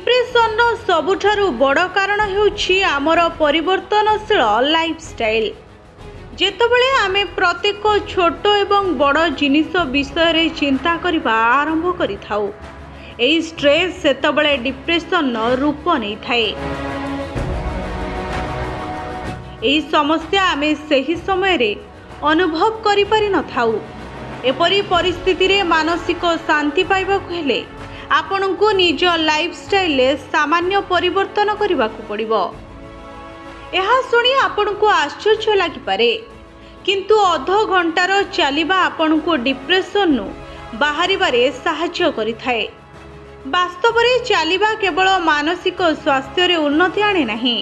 Depression सबुठारु बड़ कारण हेउछि आमर परिवर्तनशील लाइफस्टाइल। जेतबेले आमे प्रत्येक छोट एवं बड़ जिनिस विषय रे चिंता करबा आरंभ करिथाउ, एई स्ट्रेस सेतबेले डिप्रेशन रूप नै थाए। एई समस्या आमे सही समय रे अनुभव करि पारि न थाउ। एपरी परिस्थिति रे मानसिक शांति पाइबाकु हेले आपनको निज लाइफस्टाइल सामान्य परिवर्तन करने को पड़िबो। यह शुणी आपनको आश्चर्य लागिपारे, किंतु अध घंटार चलिबा आपनको डिप्रेशन नु बाहरिबारे सहायता करिथाए। वास्तव में चलिबा केवल मानसिक स्वास्थ्य रे उन्नति आने नहीं,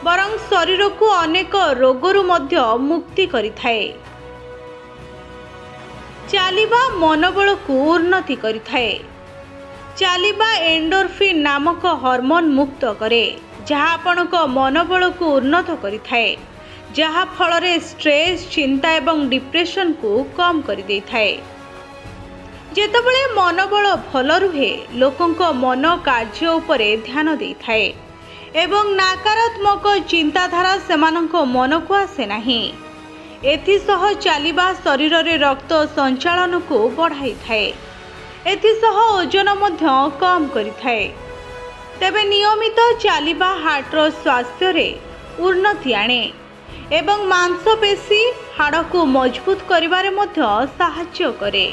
बरं शरीर को अनेक रोगरु मध्य मुक्ति करिथाए। चलिबा मनोबल को उन्नति करिथाए। चलिबा एंडोर्फिन नामक हार्मोन मुक्त करे, जहाँ आपणक मनोबल को उन्नत करिथाए, जहाँ फल रे स्ट्रेस, चिंता एवं डिप्रेशन को कम कर दे थाए। जेतबेले मनोबल भल रुहे, लोकंक मन कार्य उपरे ध्यान दे थाए एवं नकारात्मक चिंताधारा सेमानंक मन को आसे नाही। एथिसह चलिबा शरीर रे रक्त संचालन को बढ़ाई थाए, एथिसह ओजन मध्य कम करिथाए। तेबे नियमित चलिबा हार्टर स्वास्थ्य रे उन्नति आणे एवं मांसपेशी हाड़ को मजबूत करिबारे मध्य सहायता करे।